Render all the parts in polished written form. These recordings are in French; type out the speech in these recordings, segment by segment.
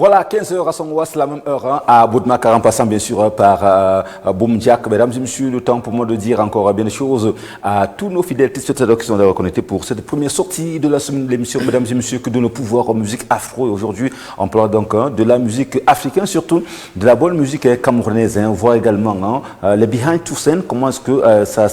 Voilà, 15h à Songwas, la même heure, hein, à Boudmakar, en passant bien sûr par Boumdiak. Mesdames et messieurs, le temps pour moi de dire encore bien des choses à tous nos fidèles téléspectateurs qui sont d'ailleurs connectés pour cette première sortie de la semaine de l'émission. Mesdames et messieurs, que de nos pouvoirs en musique afro. Et aujourd'hui, on parle donc de la musique africaine, surtout de la bonne musique camerounaise. On voit également les behind to scene, comment est-ce que ça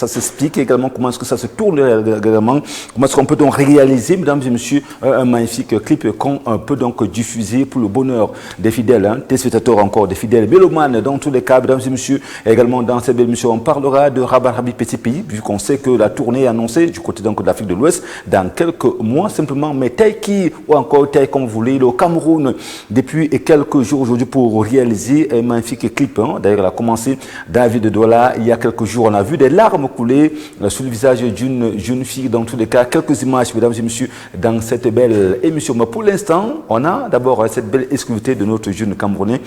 s'explique également, comment est-ce que ça se tourne également, comment est-ce qu'on peut donc réaliser, mesdames et messieurs, un magnifique clip qu'on peut donc diffuser pour le bonheur des fidèles, téléspectateurs encore, des fidèles mélomanes dans tous les cas, mesdames et messieurs. Également dans cette belle émission, on parlera de Rabat Rabi Petit Pays, vu qu'on sait que la tournée est annoncée du côté donc de l'Afrique de l'Ouest dans quelques mois simplement, mais Taïki ou encore Taï comme vous voulez, le Cameroun depuis quelques jours aujourd'hui pour réaliser un magnifique clip. D'ailleurs, elle a commencé dans la ville de Douala il y a quelques jours. On a vu des larmes couler sur le visage d'une jeune fille dans tous les cas. Quelques images, mesdames et messieurs, dans cette belle émission. Mais pour l'instant, on a d'abord cette belle exclusivité de notre jeune Camerounais.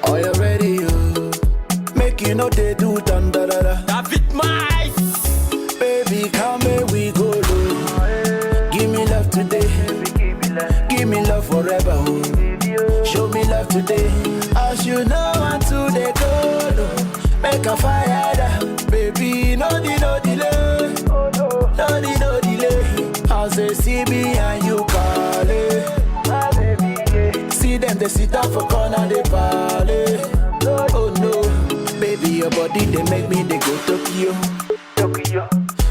Are you ready? Make you know they do da-da-da. David Mice. Baby, come here, we go low. Give me love today. Give me love forever. Show me love today. As you know, I'm today go low. Make a fire down. Baby, no delay. No delay. As they see me and you call it. See them, they sit down for corner, they parley. Oh no, baby, your body, they make me, they go Tokyo.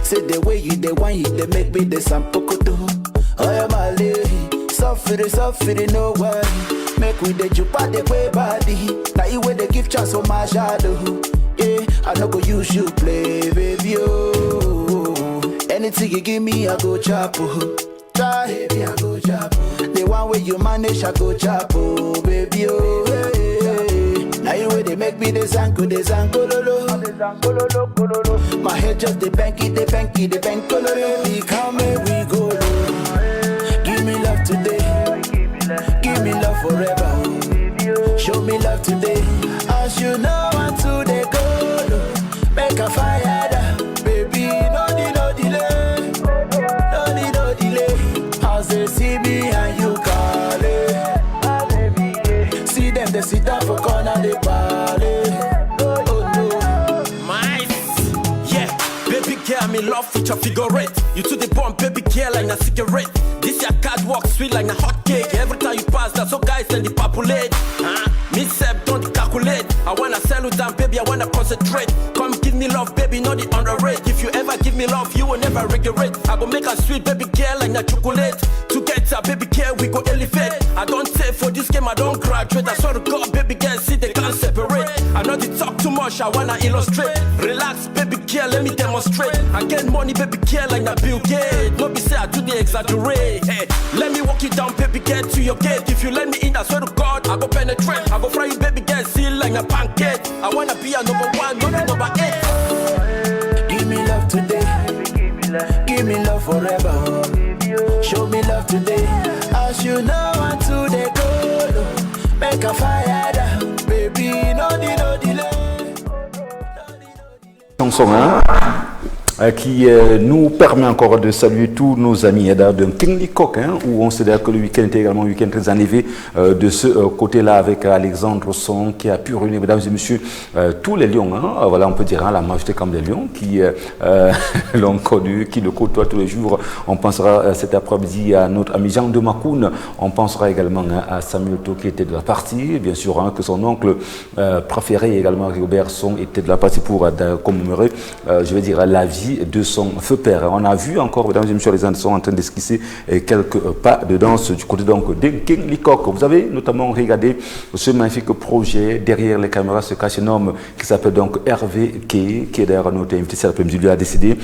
Say the way you, they want you, they make me, they sampokoto. Oh, yeah, my lady, suffer, no worry. Make with the jupa, they way body. Now you way they give chance for my shadow. Yeah, I no go use you play, baby, oh. Anything you give me, I go chop, oh. Try, baby, I go chop. The one way you manage, I go chop, oh, baby, oh. Hey. Now you way they make me the zanko, lolo. My head just the banky, lolo. Baby, come here, we go low. Give me love today, give me love forever. Show me love today, as you know I'm today go low. Make a fire down, baby, no delay. No delay, as they see me and you call it. See them, they sit down for corner, they parley. Oh no, Mice, yeah, baby girl, me love with your figure eight. You to the bomb, baby girl, like a cigarette. This your card walk sweet like a hot cake. Every time you pass, that's so guys and the populate. Me sep, don't calculate. I wanna settle down, baby, I wanna concentrate. Come give me love, baby, not the underrate. If you ever give me love, you will never regret. I go make a sweet baby girl like a chocolate. Together, baby girl, we go elevate. I don't say for this game, I don't graduate. I swear to God, baby girl, see they can't separate. I know they talk too much, I wanna illustrate. Relax, baby girl, let me demonstrate. I get money, baby girl, like a Bill Gates. Don't be say I do the exaggerate. Hey, let me walk you down, baby girl, to your gate. If you let me in, I swear to God, I go penetrate. I go fry you, baby girl, seal like a pancake. I wanna be a number one, not number 8. give me love today, give me love forever. Show me love today, as you know I'm today go low. Make a fire down, baby, no delay. Chanson, qui nous permet encore de saluer tous nos amis de King Leacock, où on sait que le week-end était également un week-end très enlevé de ce côté-là avec Alexandre Son qui a pu réunir, mesdames et messieurs, tous les lions, voilà, on peut dire la majorité comme des lions qui l'ont connu, qui le côtoient tous les jours. On pensera cet après-midi à notre ami Jean de Macoun, on pensera également à Samuel To qui était de la partie, bien sûr, que son oncle préféré également, Robert Son, était de la partie pour commémorer, je vais dire, la vie de son feu père. On a vu encore, mesdames et messieurs, les gens sont en train d'esquisser quelques pas de danse du côté donc de King Leacock. Vous avez notamment regardé ce magnifique projet. Derrière les caméras se cache un homme qui s'appelle donc Hervé Kay, qui est d'ailleurs notre invité cet après-midi. Il a décidé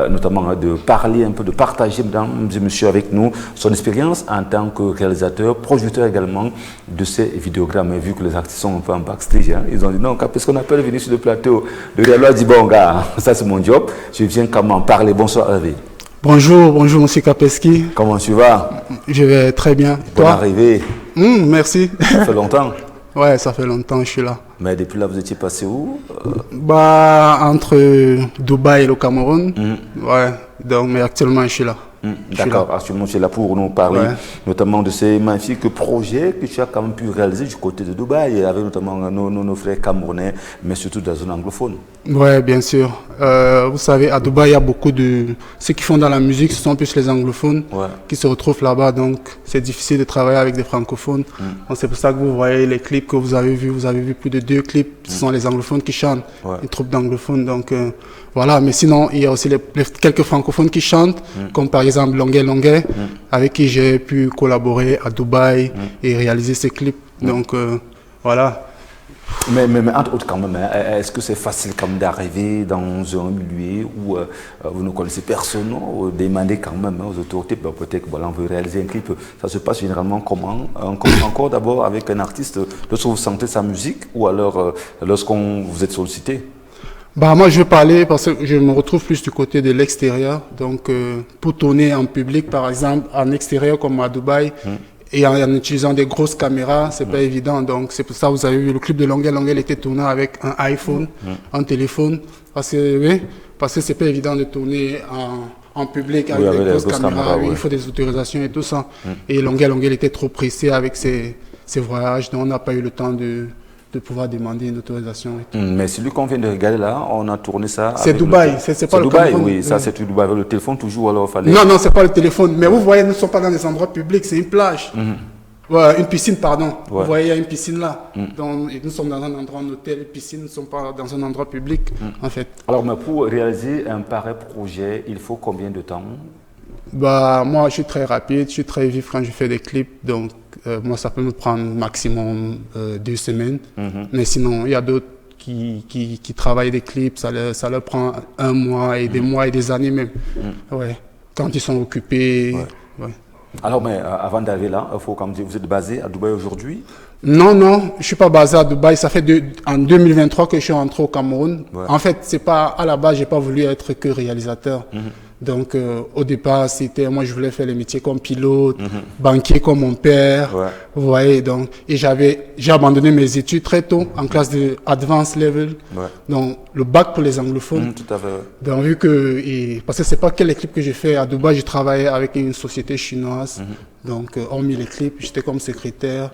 notamment de parler un peu, de partager, mesdames et messieurs, avec nous son expérience en tant que réalisateur, producteur également de ces vidéogrammes. Et vu que les artistes sont un peu en backstage, ils ont dit non, parce qu'on appelle venir sur le plateau. Le réalisateur dit bon gars, ça c'est mon job. Je viens comment parler. Bonsoir Hervé. Bonjour, monsieur Kapeski. Comment tu vas? Je vais très bien. Bonne arrivée. Merci. Ça fait longtemps. Ouais, ça fait longtemps que je suis là. Mais depuis là, vous étiez passé où? Bah, entre Dubaï et le Cameroun. Ouais, donc, mais actuellement, je suis là. D'accord, actuellement tu es là pour nous parler notamment de ces magnifiques projets que tu as quand même pu réaliser du côté de Dubaï, avec notamment nos frères camerounais, mais surtout dans la zone anglophone. Ouais, bien sûr. Vous savez, à Dubaï, il y a beaucoup de... Ceux qui font dans la musique, ce sont plus les anglophones qui se retrouvent là-bas, donc c'est difficile de travailler avec des francophones. Donc, c'est pour ça que vous voyez les clips que vous avez vu plus de 2 clips, ce sont les anglophones qui chantent, une troupe d'anglophones, donc voilà. Mais sinon, il y a aussi quelques francophones qui chantent, comme par exemple Longuet, avec qui j'ai pu collaborer à Dubaï et réaliser ces clips, donc voilà. Mais entre autres quand même, est-ce que c'est facile quand même d'arriver dans un milieu où vous ne connaissez personne, ou demander quand même aux autorités, peut-être que voilà, on veut réaliser un clip, ça se passe généralement comment? Encore d'abord avec un artiste, lorsque vous sentez sa musique, ou alors lorsqu'on vous êtes sollicité? Bah, moi, je veux parler parce que je me retrouve plus du côté de l'extérieur. Donc, pour tourner en public, par exemple, en extérieur comme à Dubaï, et en utilisant des grosses caméras, c'est pas évident. Donc, c'est pour ça que vous avez vu le clip de Longuet, il était tourné avec un iPhone, un téléphone, parce que c'est pas évident de tourner en public avec des grosses caméras. Il faut des autorisations et tout ça. Et Longuet, il était trop pressé avec ses voyages, donc on n'a pas eu le temps de pouvoir demander une autorisation. Et tout. Mais celui qu'on vient de regarder là, on a tourné ça. C'est Dubaï, c'est pas le Dubaï, Cameroun. oui, ça c'est Dubaï avec le téléphone toujours, alors fallait. Non, c'est pas le téléphone. Mais vous voyez, nous ne sommes pas dans des endroits publics, c'est une plage. Ouais, une piscine, pardon. Vous voyez, il y a une piscine là. Donc, nous sommes dans un endroit, un hôtel, une piscine, nous ne sommes pas dans un endroit public, en fait. Alors, mais pour réaliser un pareil projet, il faut combien de temps? Bah, moi, je suis très rapide, je suis très vif quand je fais des clips. Donc, moi, ça peut me prendre maximum 2 semaines. Mais sinon, il y a d'autres qui travaillent des clips, ça leur prend 1 mois et des mois et des années même. Ouais. Quand ils sont occupés. Ouais. Alors, mais avant d'arriver là, il faut comme dire, vous êtes basé à Dubaï aujourd'hui? Non, je ne suis pas basé à Dubaï. Ça fait en 2023 que je suis rentré au Cameroun. En fait, c'est pas, à la base, je n'ai pas voulu être que réalisateur. Donc, au départ, moi, je voulais faire les métiers comme pilote, banquier comme mon père. Vous voyez, donc, et j'ai abandonné mes études très tôt, en classe de advanced level. Donc, le bac pour les anglophones. Tout à fait. Donc, vu que, parce que c'est pas que les clips que j'ai fait à Dubaï, j'ai travaillé avec une société chinoise. Donc, hormis les clips, j'étais comme secrétaire.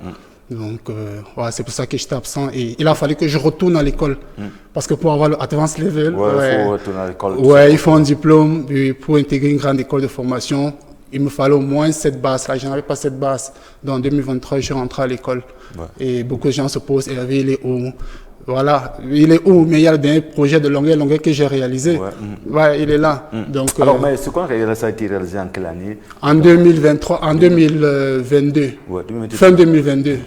Donc, c'est pour ça que j'étais absent. Et il a fallu que je retourne à l'école. Parce que pour avoir le advanced level, il faut retourner à l'école. Il faut un diplôme. Et pour intégrer une grande école de formation, il me fallait au moins cette base-là. Je n'avais pas cette base. Donc, en 2023, je suis rentré à l'école. Et beaucoup de gens se posent, Hervé, il est où? Voilà, il est où? Mais il y a le dernier projet de Longuet que j'ai réalisé. Il est là. Donc, alors, mais ce qu'on a réalisé, ça a été réalisé en quelle année? En 2023, en 2022. Fin 2022.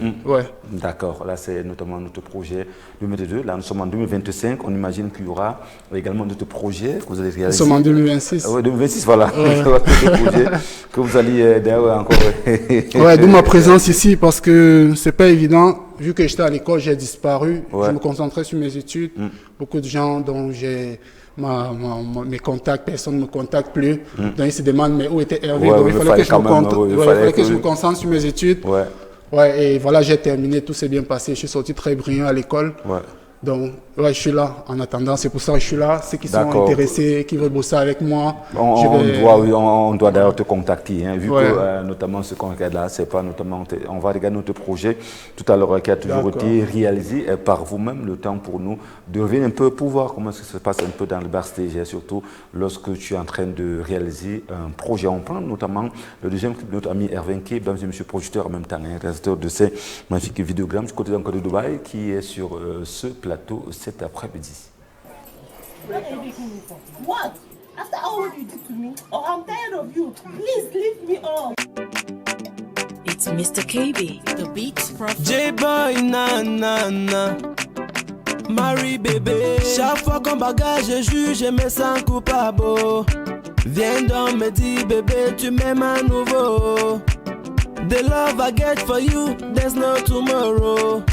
D'accord, là c'est notamment notre projet 2022. Là nous sommes en 2025. On imagine qu'il y aura également d'autres projets que vous allez réaliser. Nous sommes en 2026. Oui, 2026, voilà. D'autres projets que vous allez d'ailleurs encore. D'où ma présence ici, parce que c'est pas évident. Vu que j'étais à l'école, j'ai disparu. Je me concentrais sur mes études. Beaucoup de gens dont j'ai mes contacts, personne ne me contacte plus. Donc ils se demandent, mais où était Hervé? Donc, il fallait que je me concentre sur mes études. Et voilà, j'ai terminé, tout s'est bien passé. Je suis sorti très brillant à l'école. Donc, je suis là en attendant. C'est pour ça que je suis là. Ceux qui sont intéressés, qui veulent bosser avec moi. On doit d'ailleurs te contacter. Vu que notamment ce qu'on regarde là, c'est pas notamment. On va regarder notre projet tout à l'heure qui a toujours été réalisé par vous-même. Le temps pour nous de revenir un peu pour voir comment ça se passe un peu dans le backstage, surtout lorsque tu es en train de réaliser un projet. On prend notamment le deuxième clip de notre ami Hervé Nké, mesdames et messieurs, producteur en même temps, réalisateur de ces magnifiques vidéogrammes du côté de Dubaï, qui est sur ce plateau cet après-midi. What? After all what you did to me? Oh, I'm tired of you. Please leave me alone. It's Mr. KB, the beat prophet. J-boy, na. Marie bébé. Chaque fois qu'on bagage, je juge, je me sens coupable. Viens donc me dire, bébé, tu m'aimes à nouveau. The love I get for you, there's no tomorrow.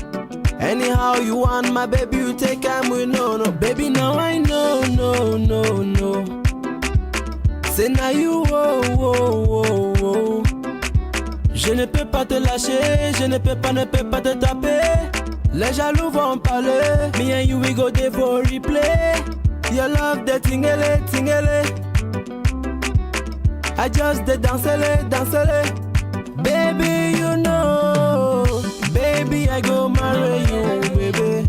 Anyhow you want my baby, you take time with no. Baby, now I know, no. C'est now you, oh. Je ne peux pas te lâcher, je ne peux pas te taper. Les jaloux vont parler. Me and you we go there for replay. Your love the tingele, tingele. I just the dancele, dancele. Baby, you know. Baby, I go marry you, baby.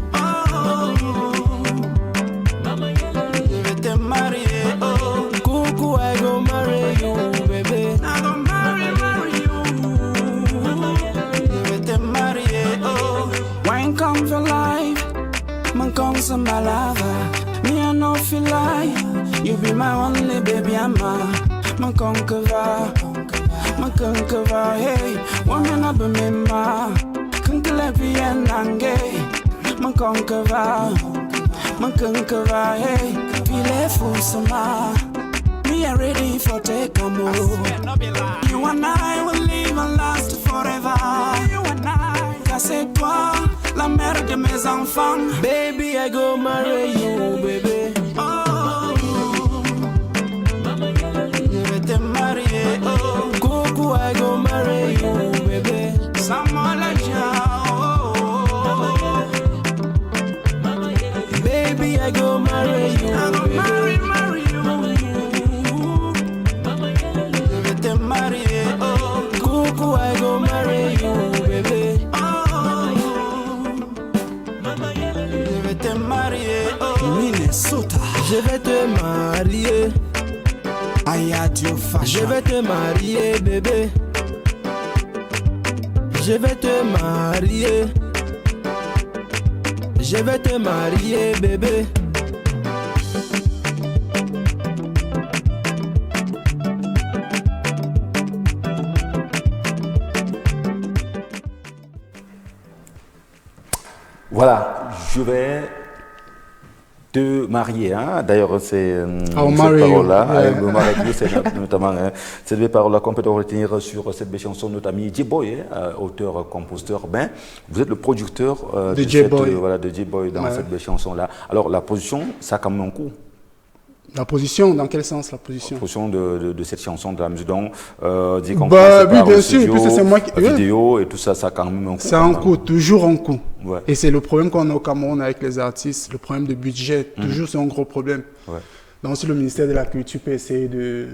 Je vais te marier, oh. Coucou, I go marry you, baby. I go marry you. Je vais te marier, oh. Wine come for life, man come some balava. Me I no feel like you be my only baby, I'm man conqueror, hey. Woman up me ma, kungle and nange, man conqueror, hey. Feel for some. Me are ready for take a move. You and I will live and last forever. You and I, car c'est toi, la mère de mes enfants. Baby, I go marry you, baby. Oh, je vais te marier. Oh, coucou, I go marry you, baby. Sama la baby, I go marry you, baby. Marry you. Marié, oh, coucou, I go marry you, baby. Oh, je vais te marier, oh, Minnesota. Je vais te marier. Ayadio Fashion. Je vais te marier, bébé. Je vais te marier. Je vais te marier, bébé. Voilà, je vais te marier. Hein? D'ailleurs, c'est cette parole-là, c'est notamment cette belle parole-là qu'on peut retenir sur cette belle chanson de notre ami J-Boy, auteur, compositeur. Ben, vous êtes le producteur de J-Boy de J-Boy dans cette belle chanson-là. Alors, la position, ça a quand même un coup. La position, dans quel sens la position? La position de cette chanson, de la musique, donc, dit qu'on oui, bien sûr, studio, c'est moi qui... vidéo et tout ça, ça a quand même un coup. C'est un coup, toujours un coup. Ouais. Et c'est le problème qu'on a au Cameroun avec les artistes, le problème de budget, toujours c'est un gros problème. Ouais. Donc si le ministère de la Culture peut essayer de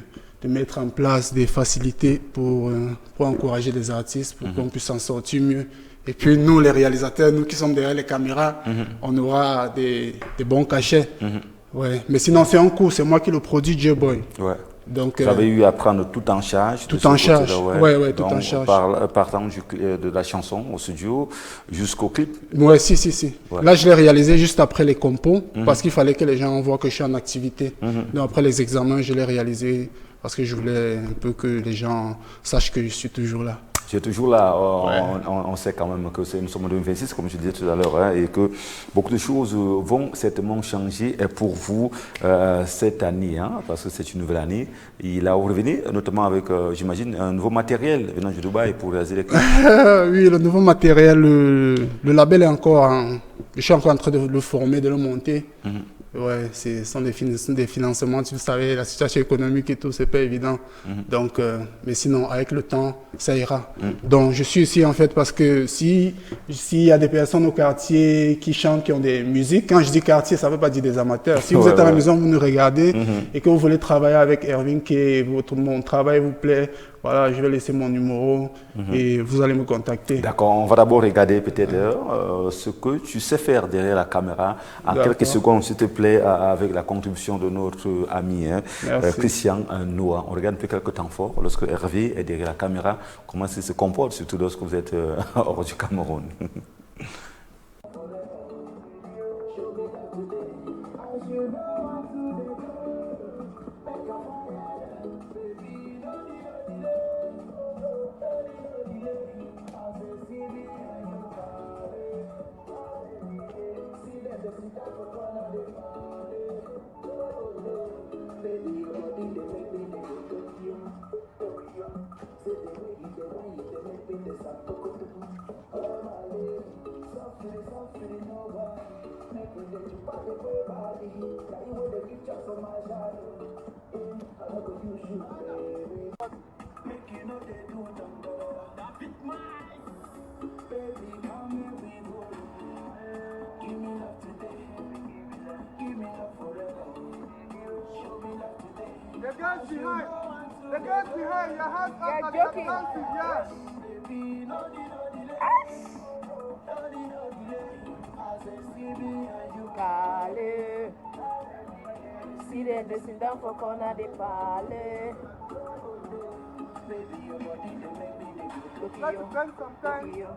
mettre en place des facilités pour encourager les artistes, pour qu'on puisse s'en sortir mieux. Et puis nous, les réalisateurs, nous qui sommes derrière les caméras, on aura des bons cachets. Ouais, mais sinon c'est un coup, c'est moi qui le produis, J-Boy. Ouais. Donc, vous avez eu à prendre tout en charge. Tout en charge, ouais, tout en charge. Partant de la chanson au studio jusqu'au clip. Ouais, si. Ouais. Là, je l'ai réalisé juste après les compos, parce qu'il fallait que les gens voient que je suis en activité. Donc après les examens, je l'ai réalisé parce que je voulais un peu que les gens sachent que je suis toujours là. Tu es toujours là, on sait quand même que nous sommes en 2026, comme je disais tout à l'heure, hein, et que beaucoup de choses vont certainement changer pour vous cette année, hein, parce que c'est une nouvelle année. Il a revenu, notamment avec, j'imagine, un nouveau matériel venant de Dubaï pour réaliser les clips. Oui, le nouveau matériel, le label est encore, je suis encore en train de le former, de le monter. Ouais, ce sont des financements, tu savez, la situation économique et tout, c'est pas évident. Donc, mais sinon, avec le temps, ça ira. Donc, je suis ici en fait parce que s'il y a des personnes au quartier qui chantent, qui ont des musiques, quand je dis quartier, ça veut pas dire des amateurs. Si vous êtes à la maison, vous nous regardez et que vous voulez travailler avec Erwin, mon travail vous plaît, voilà, je vais laisser mon numéro et vous allez me contacter. D'accord, on va d'abord regarder peut-être ce que tu sais faire derrière la caméra en quelques secondes, s'il te plaît, avec la contribution de notre ami Christian Noah. On regarde un peu quelques temps forts lorsque Hervé est derrière la caméra, comment il se comporte, surtout lorsque vous êtes hors du Cameroun. Parler. See them dressing down for corner, they parler. Look at you. Look at you.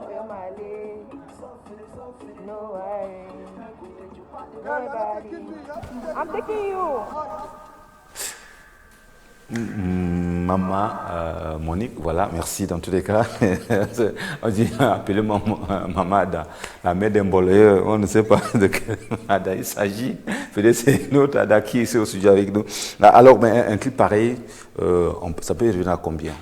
Oh, you're my lady. No worry. Nobody. I'm taking you. Maman, Monique, voilà, merci dans tous les cas. On dit, appelez-moi maman Ada, la mère d'un boleur, on ne sait pas de quel Ada il s'agit. Peut-être c'est une autre Ada qui est ici au studio avec nous. Alors, mais un clip pareil, ça peut revenir à combien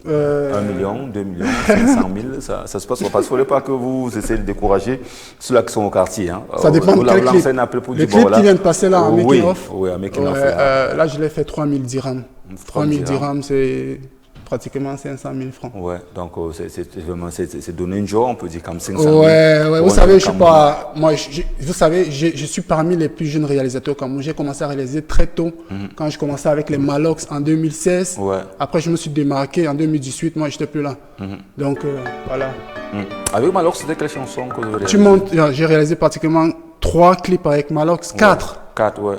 1 million, 2 millions, 500 000, ça se passe. Parce qu'il ne faudrait pas que vous essayez de décourager ceux-là qui sont au quartier. Hein. Ça dépend de quel clip. Le clip qui vient de passer là en making off. Oui, en making off. Là, je l'ai fait 3 000 dirhams. 3 000 dirhams, c'est pratiquement 500 000 francs. Ouais, donc c'est donné une joie, on peut dire comme 500 000. Ouais, vous savez, je suis pas. Moi, vous savez, je suis parmi les plus jeunes réalisateurs comme moi. J'ai commencé à réaliser très tôt, quand je commençais avec les Malox en 2016. Ouais. Après, je me suis démarqué en 2018. Moi, j'étais plus là. Donc, voilà. Avec Malox, c'était quelle chanson que vous avez réalisé? J'ai réalisé pratiquement 3 clips avec Malox, 4.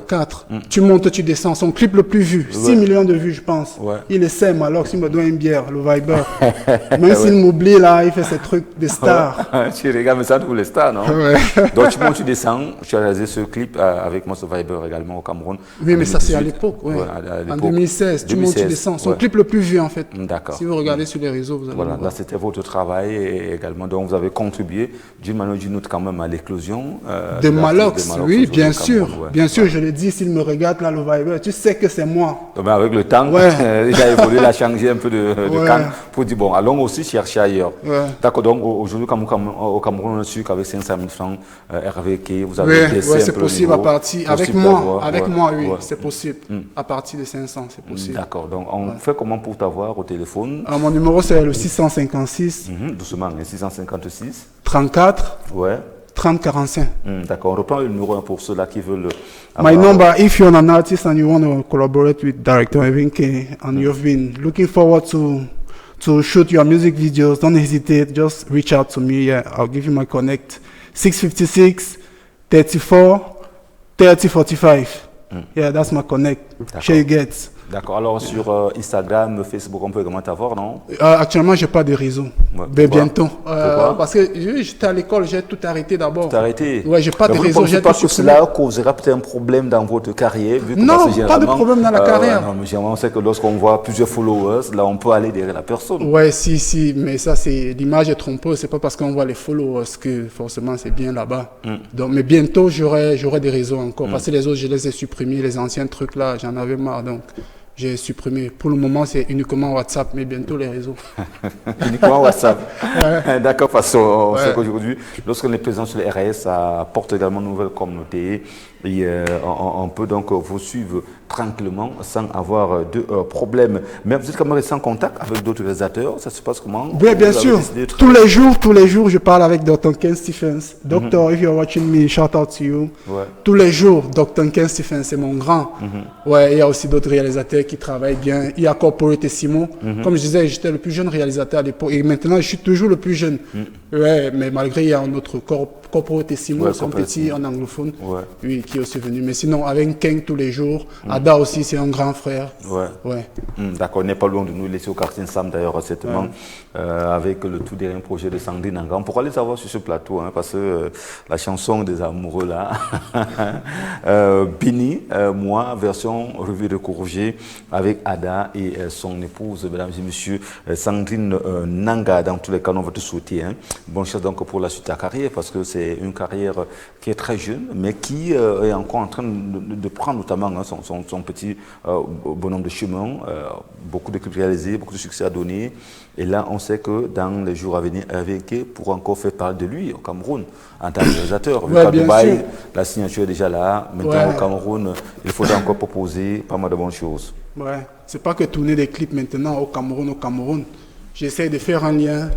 4. Tu montes, tu descends. Son clip le plus vu, 6 millions de vues, je pense. Il essaie, Malox, il me doit une bière, le Viber. Même s'il m'oublie, là, il fait ses trucs de stars. Tu regardes ça pour les stars, non? Donc, tu montes, tu descends. Tu as réalisé ce clip avec moi, ce Viber également au Cameroun. Oui, mais ça, c'est à l'époque. En 2016, tu montes, tu descends. Son clip le plus vu, en fait. D'accord. Si vous regardez sur les réseaux, vous allez voir. Là, c'était votre travail également. Donc, vous avez contribué d'une manière ou d'une autre quand même à l'éclosion de Malox. Oui, bien sûr. Bien sûr, je le dis, s'il me regarde là, le Viber, tu sais que c'est moi. Mais avec le temps, il a évolué, il a changé un peu de camp pour dire, bon, allons aussi chercher ailleurs. D'accord, donc aujourd'hui, au Cameroun, on a su qu'avec 500 000 francs, RVK, vous avez baissé un peu c'est possible le à partir, avec moi, oui, c'est possible. À partir de 500, c'est possible. D'accord, donc on fait comment pour t'avoir au téléphone? Alors, mon numéro, c'est le 656. Doucement, 656. 34. 3045. D'accord, on reprend le numéro pour ceux-là qui veulent. My number, if you're an artist and you want to collaborate with Director Evinke and you've been looking forward to shoot your music videos, don't hesitate, just reach out to me. Yeah, I'll give you my connect. 656 34 3045. Yeah, that's my connect. Share you get. D'accord. Alors sur Instagram, Facebook, on peut également t'avoir, non? Actuellement, j'ai pas de réseau. Ouais. Bientôt. Parce que j'étais à l'école, j'ai tout arrêté d'abord. T'as arrêté? Ouais, j'ai pas de réseau. Vous ne pensez pas que cela causera peut-être un problème dans votre carrière, vu que non, pas de problème dans la carrière. Non, mais généralement, on sait que lorsqu'on voit plusieurs followers, là, on peut aller derrière la personne. Ouais, si, mais ça, c'est l'image est trompeuse. C'est pas parce qu'on voit les followers que forcément c'est bien là-bas. Donc, mais bientôt, j'aurai des réseaux encore. Parce que les autres, je les ai supprimés, les anciens trucs là, j'en avais marre. Donc, j'ai supprimé. Pour le moment, c'est uniquement WhatsApp, mais bientôt les réseaux. Uniquement WhatsApp. D'accord, parce qu'on sait qu'aujourd'hui, lorsqu'on est présent sur les RS, ça apporte également une nouvelle communauté. Et on peut donc vous suivre tranquillement sans avoir de problème. Mais vous êtes quand même resté en contact avec d'autres réalisateurs. Ça se passe comment? Oui, bien sûr. Tous les jours, je parle avec Dr. Ken Stephens. Doctor, if you're watching me, shout out to you. Tous les jours, Dr. Ken Stephens, c'est mon grand. Ouais, il y a aussi d'autres réalisateurs qui travaillent bien. Il y a Corporate et Simon. Comme je disais, j'étais le plus jeune réalisateur à l'époque. Et maintenant, je suis toujours le plus jeune. Ouais, mais malgré, il y a un autre Corporate et Simon, son petit en anglophone. Oui, qui est aussi venu. Mais sinon, avec Ken tous les jours. Ada aussi, c'est un grand frère. D'accord, on n'est pas loin de nous. Il est au quartier Sam d'ailleurs, récemment, avec le tout dernier projet de Sandrine Nangan. Pourquoi les avoir sur ce plateau, hein, parce que la chanson des amoureux là, Bini, moi, version revue de Courget, avec Ada et son épouse, mesdames et messieurs, Sandrine Nanga. Dans tous les cas, on va te souhaiter. Hein. Bonne chance donc pour la suite de ta carrière, parce que c'est une carrière qui est très jeune, mais qui est encore en train de prendre notamment son petit bonhomme de chemin, beaucoup de clips réalisés, beaucoup de succès à donner. Et là, on sait que dans les jours à venir, RVK pourra encore faire parler de lui au Cameroun en tant que réalisateur. Vu qu'à Dubaï, la signature est déjà là. Maintenant, au Cameroun, il faudra encore proposer pas mal de bonnes choses. Ouais, c'est pas que tourner des clips maintenant au Cameroun. J'essaie de faire un lien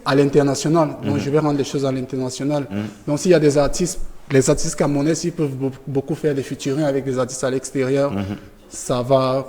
à l'international. Donc, je vais rendre les choses à l'international. Donc, s'il y a des artistes les artistes camerounais, s'ils peuvent beaucoup faire des featuring avec des artistes à l'extérieur, ça va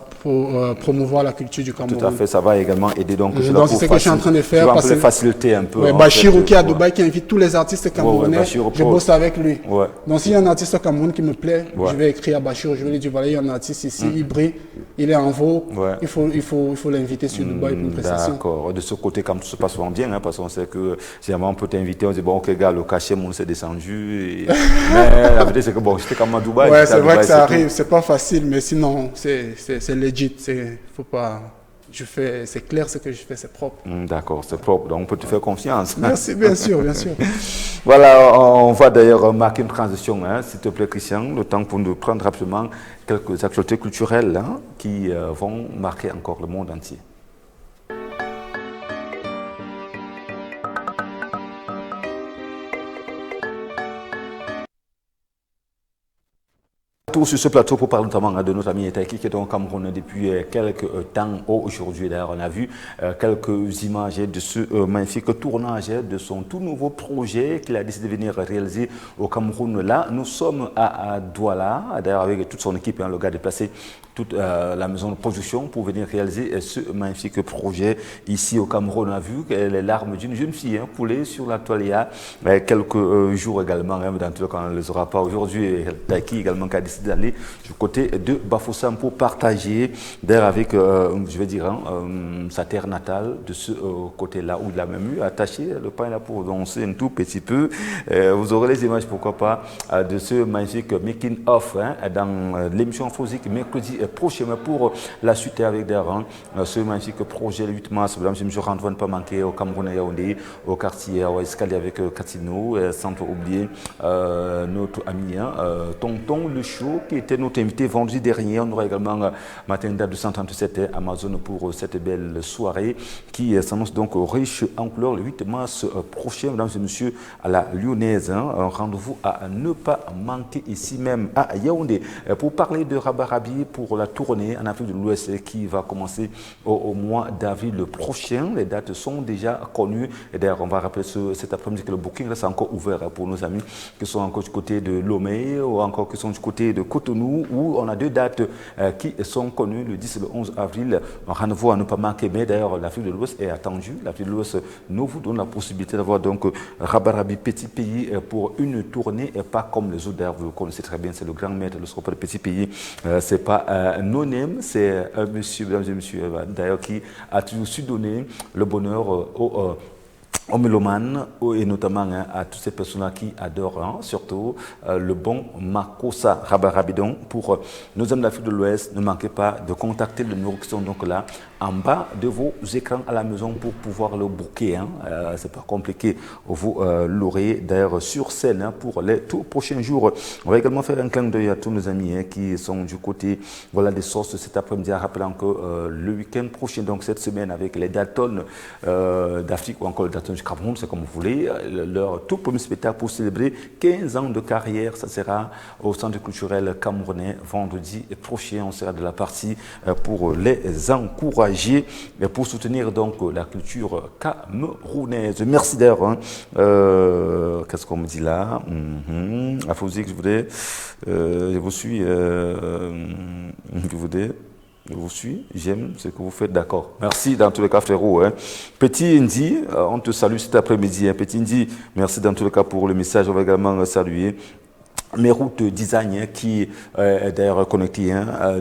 promouvoir la culture du Cameroun. Tout à fait, ça va également aider. Donc c'est ce que je suis en train de faire. Tu vas faciliter un peu. Ouais, Bachirou qui est à Dubaï, qui invite tous les artistes camerounais, je bosse avec lui. Ouais. Donc s'il y a un artiste au Cameroun qui me plaît, je vais écrire à Bachirou, je vais lui dire voilà, il y a un artiste ici, il brille, il est en vogue, il faut l'inviter sur Dubaï pour une prestation. D'accord. De ce côté, comme tout se passe souvent bien, parce qu'on sait que généralement on peut t'inviter, on dit bon, ok, gars, le cachet, mon s'est descendu. Mais la vérité, c'est que bon, j'étais comme à Dubaï. Ouais, c'est vrai que ça arrive, c'est pas facile, mais sinon, c'est legit, faut pas... c'est clair, ce que je fais, c'est propre. D'accord, c'est propre, donc on peut te faire confiance. Merci, bien sûr, bien sûr. Voilà, on va d'ailleurs marquer une transition, s'il te plaît, Christian, le temps pour nous prendre rapidement quelques actualités culturelles qui vont marquer encore le monde entier. Sur ce plateau pour parler notamment de notre ami Taiki qui est au Cameroun depuis quelques temps. Aujourd'hui d'ailleurs on a vu quelques images de ce magnifique tournage de son tout nouveau projet qu'il a décidé de venir réaliser au Cameroun. Là nous sommes à Douala, d'ailleurs avec toute son équipe, le gars déplacé toute la maison de production pour venir réaliser ce magnifique projet ici au Cameroun. On a vu les larmes d'une jeune fille coulées sur la toile il y a quelques jours également, dans tout cas on ne les aura pas aujourd'hui. Taiki également qui a décidé d'aller du côté de Bafoussam pour partager d'ailleurs avec, je vais dire, sa terre natale de ce côté-là où il a même eu attaché le pain là pour danser un tout petit peu. Vous aurez les images, pourquoi pas, de ce magnifique making of dans l'émission Fosique mercredi prochain. Mais pour la suite avec d'ailleurs ce magnifique projet le 8 mars, mesdames et messieurs, ne pas manquer au Cameroun à Yaoundé, au quartier à Ouaiskali avec Katino, sans oublier notre ami Tonton Le Chou qui était notre invité vendredi dernier. On aura également matin date de 137 Amazon pour cette belle soirée qui s'annonce donc riche en couleurs le 8 mars prochain, mesdames et messieurs, à la Lyonnaise. Un rendez-vous à ne pas manquer ici même à Yaoundé pour parler de Rabarabi pour la tournée en Afrique de l'Ouest qui va commencer au mois d'avril prochain. Les dates sont déjà connues et d'ailleurs on va rappeler cet après-midi que le booking reste encore ouvert pour nos amis qui sont encore du côté de Lomé ou encore qui sont du côté de Cotonou où on a deux dates qui sont connues, le 10 et le 11 avril. Un rendez-vous à ne pas manquer, mais d'ailleurs l'Afrique de l'Ouest est attendue. L'Afrique de l'Ouest nous vous donne la possibilité d'avoir donc Rabarabi, petit pays, pour une tournée et pas comme les autres. D'ailleurs vous le connaissez très bien, c'est le grand maître, le score de petit pays. C'est pas non-name, c'est un monsieur, mesdames et messieurs, d'ailleurs qui a toujours su donner le bonheur aux mélomanes et notamment à toutes ces personnes qui adorent surtout le bon Makossa Rabarabidon. Pour nos amis d'Afrique de l'Ouest, ne manquez pas de contacter le numéro qui sont donc là en bas de vos écrans à la maison pour pouvoir le booker. C'est pas compliqué, vous l'aurez d'ailleurs sur scène pour les tout prochains jours. On va également faire un clin d'œil à tous nos amis qui sont du côté des sources cet après-midi, en rappelant que le week-end prochain, donc cette semaine avec les Dalton d'Afrique ou encore les Dalton du Cameroun, c'est comme vous voulez, leur tout premier spectacle pour célébrer 15 ans de carrière, ça sera au Centre culturel camerounais vendredi prochain. On sera de la partie pour les encourager et pour soutenir donc la culture camerounaise. Merci d'ailleurs. Qu'est-ce qu'on me dit là? À Fouzik, je vous suis. Je vous suis, j'aime ce que vous faites, d'accord. Merci dans tous les cas, frérot. Petit Indy, on te salue cet après-midi. Petit Indy, merci dans tous les cas pour le message. On va également saluer mes routes design qui est d'ailleurs connecté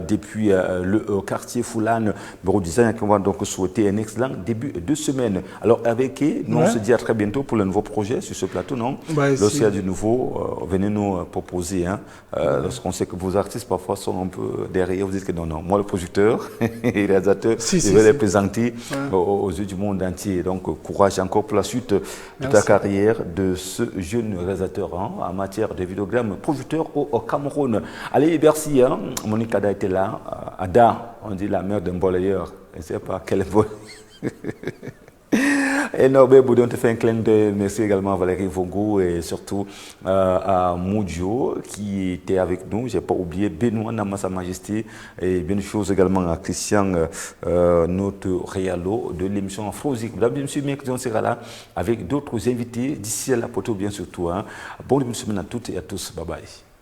depuis le quartier Foulane. Bureau design qui va donc souhaiter un excellent début de semaine. Alors avec qui nous on se dit à très bientôt pour le nouveau projet sur ce plateau, non? Lorsqu'il y a du nouveau, venez nous proposer. Lorsqu'on sait que vos artistes parfois sont un peu derrière, vous dites que non, moi le producteur et le réalisateur, je vais les présenter aux yeux du monde entier. Donc courage encore pour la suite de ta carrière de ce jeune réalisateur en matière de vidéogrammes, producteur au Cameroun. Allez, merci. Monique Ada était là. Ada, on dit la mère d'un balayeur. Je ne sais pas quel bol. Et Norbert Boudon te fait un clin d'œil. Merci également à Valérie Vongo et surtout à Moudio qui était avec nous. Je n'ai pas oublié Benoît Nama, Sa Majesté, et bien de choses également à Christian, notre réalo de l'émission Afrosique. Mesdames et messieurs, bien que on sera là avec d'autres invités d'ici à la poteau, bien surtout. Bon, monsieur, à toutes et à tous. Bye bye.